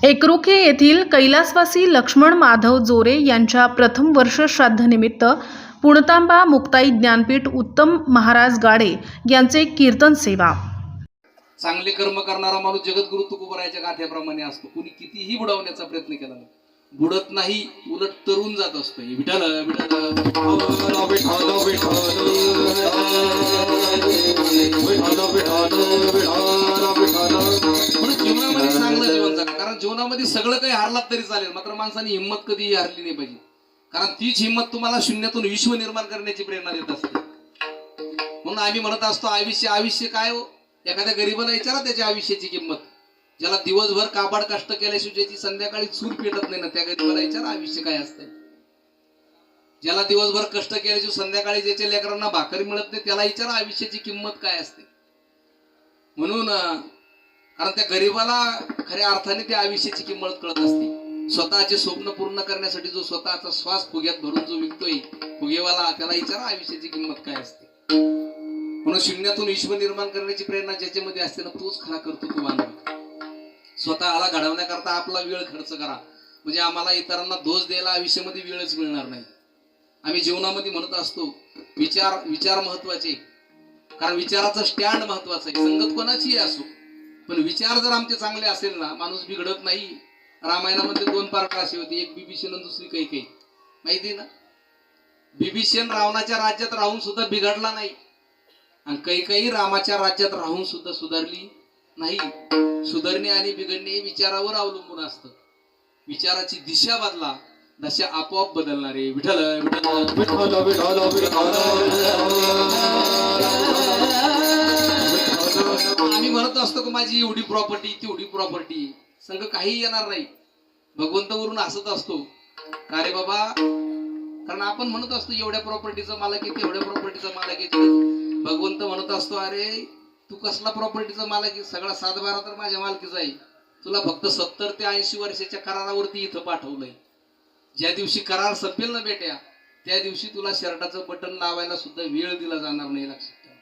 एकरुखे येथील कैलासवासी लक्ष्मण माधव जोरे यांच्या प्रथम वर्ष श्राद्धनिमित्त पुणतांबा मुक्ताई ज्ञानपीठ उत्तम महाराज गाडे यांचे कीर्तन सेवा। चांगले कर्म करणारा माणूस जगद्गुरु तुकोबरायाच्या गाथ्याप्रमाणे असतो। कुणी कितीही बुडवण्याचा प्रयत्न केला नाही, बुडत नाही, उलट तरुण जात असतो। विठ्ठल विठ्ठल म्हणून जीवनामध्ये चांगलं जीवन जगा, कारण जीवनामध्ये सगळं काही हारलात तरी चालेल, मात्र माणसाने हिंमत कधीही हारली नाही पाहिजे, कारण तीच हिंमत तुम्हाला शून्यातून विश्व निर्माण करण्याची प्रेरणा देत असते। म्हणून आम्ही म्हणत असतो आयुष्य काय हो? एखाद्या गरीबाला विचारा त्याच्या आयुष्याची किंमत। ज्याला दिवसभर काबाड कष्ट केल्याशिवाय ज्याची संध्याकाळी चूल पेटत नाही ना, त्या गरीबाला विचारा आयुष्य काय असतंय। ज्याला दिवसभर कष्ट केल्याशिवाय संध्याकाळी ज्याच्या लेकरांना भाकरी मिळत नाही त्याला विचारा आयुष्याची किंमत काय असते। म्हणून कारण त्या गरीबाला खऱ्या अर्थाने त्या आयुष्याची किंमत कळत असते। स्वतःचे स्वप्न पूर्ण करण्यासाठी जो स्वतःचा श्वास फुग्यात भरून जो विकतोय फुगेवाला, त्याला विचारा आयुष्याची किंमत काय असते। म्हणून शून्यातून विश्व निर्माण करण्याची प्रेरणा ज्याच्यामध्ये असते ना, तोच खरा कर्तृत्व मानव। स्वतःला घडवण्याकरता आपला वेळ खर्च करा, म्हणजे आम्हाला इतरांना दोष द्यायला आयुष्यामध्ये वेळच मिळणार नाही। आम्ही जीवनामध्ये म्हणत असतो विचार महत्वाचे, कारण विचाराचं स्टँड महत्वाचं आहे। संगत कोणाची असो, पण विचार जर आमचे चांगले असेल ना, माणूस बिघडत नाही। रामायणामध्ये 2 पार्ट असे होते, एक बिभीषण आणि दुसरी कैकेयी, माहिती ना। बिभीषण रावणाच्या राज्यात राहून सुद्धा बिघडला नाही, आणि कैकेयी रामाच्या राज्यात राहून सुद्धा सुधारली नाही। सुधारणे आणि बिघडणे विचारावर अवलंबून असतं। विचाराची दिशा बदला, दशा आपोआप बदलणार आहे। विठ्ठल विठ्ठल आम्ही म्हणत असतो की माझी एवढी प्रॉपर्टी तेवढी प्रॉपर्टी, संग काही येणार नाही। भगवंतावरून हसत असतो का रे बाबा, कारण आपण म्हणत असतो एवढ्या प्रॉपर्टीचा मालक आहे, तेवढ्या प्रॉपर्टीचा मालक आहे। भगवंत म्हणत असतो अरे तू कसला प्रॉपर्टीचा मालक आहे, सगळा 7-12 तर माझ्या मालकीचा आहे। तुला फक्त 70 ते 80 वर्षाच्या करारावरती इथं पाठवलंय। ज्या दिवशी करार संपेल ना बेट्या, त्या दिवशी तुला शर्टाचं बटन लावायला सुद्धा वेळ दिला जाणार नाही, लक्षात ठेवा।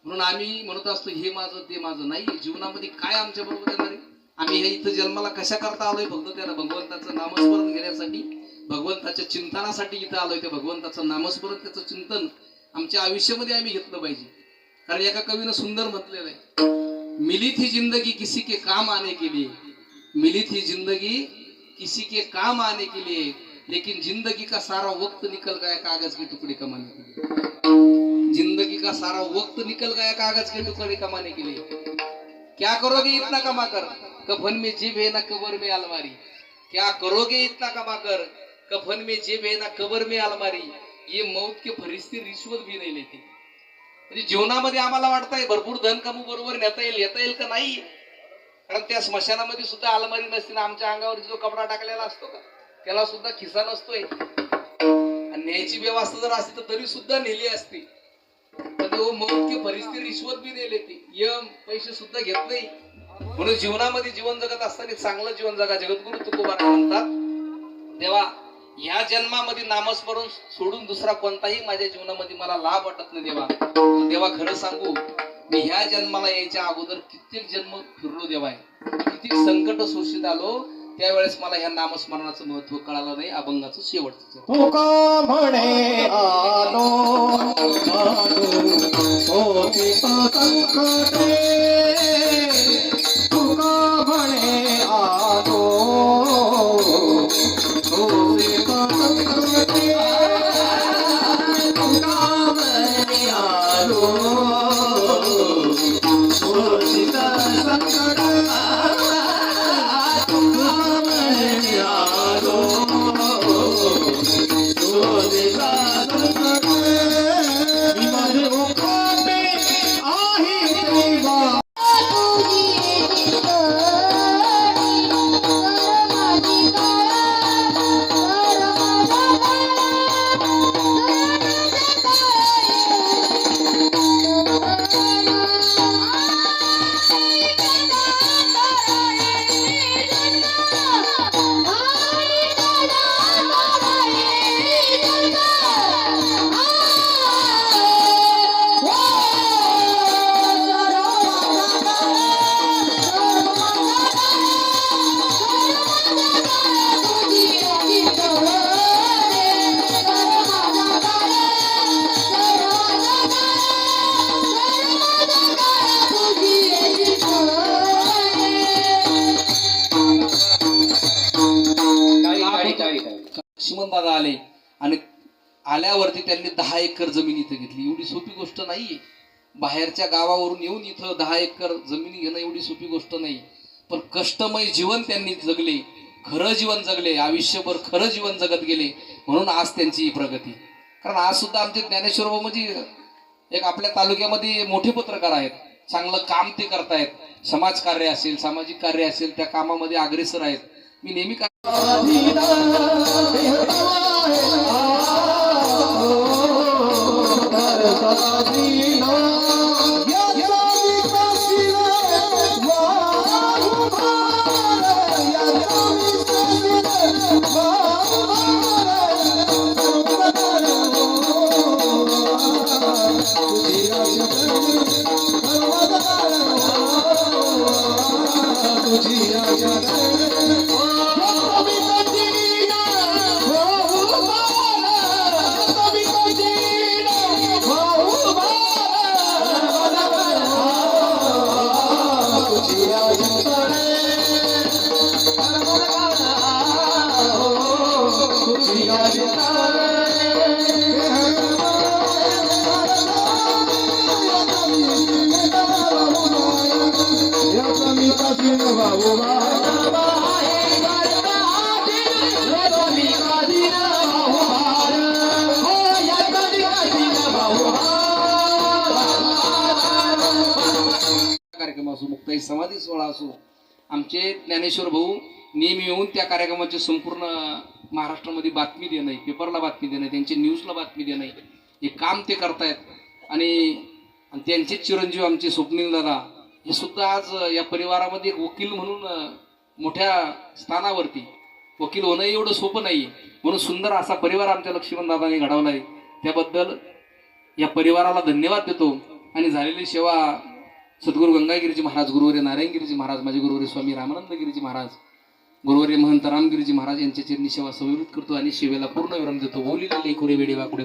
म्हणून आम्ही म्हणत असतो हे माझं ते माझं नाही। जीवनामध्ये काय आमच्या बरोबर येणार आहे? आम्ही हे इथं जन्माला कशा करता आलोय? फक्त त्याला भगवंताचं नामस्मरण घेण्यासाठी, भगवंताच्या चिंतनासाठी इथं आलोय। त्या भगवंताचं नामस्मरण, त्याचं चिंतन आमच्या आयुष्यामध्ये आम्ही घेतलं पाहिजे। कारण एका कवीनं सुंदर म्हटलेलं आहे, मिली थी जिंदगी किसी के काम आने के लिए, मिली थी जिंदगी किसी के काम आने के लिए, लेकिन जिंदगी का सारा वक्त निकल गया कागज के टुकड़े कमाने के लिए। जिंदगी का सारा वक्त निकल गया कागज के टुकड़े कमाने के लिए। क्या करोगे इतना कमा कर, कफन में जेब है ना कब्र में अलमारी। क्या करोगे इतना कमा कर, कफन में जेब है ना कब्र में अलमारी। ये मौत के फरिश्ते रिश्वत भी नहीं लेते। म्हणजे जीवनामध्ये आम्हाला वाटतंय भरपूर धन कमू बरोबर येता येईल का नाही, कारण त्या स्मशानामध्ये सुद्धा अलमारी नसते ना। आमच्या अंगावर जो कपडा टाकलेला असतो का, त्याला सुद्धा खिसा नसतोय। आणि न्यायची व्यवस्था जर असती तर तरी सुद्धा नेली असती, पण वो मौत के फरिश्ते रिश्वत भी नाही लेते, यम पैसे सुद्धा घेत नाही। म्हणून जीवनामध्ये जीवन जगत असताना चांगलं जीवन जगा। जगद्गुरु तुकोबा म्हणतात देवा, या जन्मामध्ये नामस्मरण सोडून दुसरा कोणताही माझ्या जीवनामध्ये मला लाभ वाटत नाही देवा। देवा खरं सांगू, मी ह्या जन्माला यायच्या अगोदर कित्येक जन्म फिरलो देवा, किती संकट सोशीत आलो, त्यावेळेस मला ह्या नामस्मरणाचं महत्व कळालं नाही। अभंगाचं शेवटचं तुका म्हणे आलो होती संकटे, तुका म्हणे आलो होती संकटे, तुका म्हणे आलो होती संकटे, दादा आले आणि आल्यावरती त्यांनी 10 एकर जमीन इथं घेतली. एवढी सोपी गोष्ट नाहीये. बाहेरच्या गावावरून येऊन इथं 10 एकर जमीन घेणं एवढी सोपी गोष्ट नाही. पण कष्टमय जीवन त्यांनी जगले, खरं जीवन जगले, आयुष्यभर खरं जीवन जगत गेले, म्हणून आज त्यांची ही प्रगती. कारण आज सुद्धा आमचे ज्ञानेश्वर भाऊ म्हणजे एक आपल्या तालुक्यामध्ये मोठे पत्रकार आहेत, चांगलं काम ते करतायत. समाजकार्य असेल, सामाजिक कार्य असेल, त्या कामामध्ये अग्रेसर आहेत. मी नेहमी कार्यक्रम असो, मुक्ताई समाधी सोहळा असो, आमचे ज्ञानेश्वर भाऊ नेहमी येऊन त्या कार्यक्रमाची संपूर्ण महाराष्ट्रामध्ये बातमी देणं, पेपरला बातमी देणं, त्यांच्या न्यूजला बातमी देणं, हे काम ते करतायत. आणि त्यांचे चिरंजीव आमचे स्वप्नील दादा हे सुद्धा आज या परिवारामध्ये एक वकील म्हणून मोठ्या स्थानावरती. वकील होणं एवढं सोपं नाहीये, म्हणून सुंदर असा परिवार आमच्या लक्ष्मण दादाने घडवला आहे. त्याबद्दल या परिवाराला धन्यवाद देतो. आणि झालेली सेवा सद्गुरू गंगागिरीजी महाराज, गुरुवर्य नारायणगिरीजी महाराज, माझे गुरुवर्य स्वामी रामानंदगिरीजी महाराज, गुरुवर्य महंत रामगिरीजी महाराज यांच्या चरणी सेवा समर्पित करतो आणि सेवेला पूर्ण विराम देतो. बोलिले लेकुरे वेडे वाकुडे.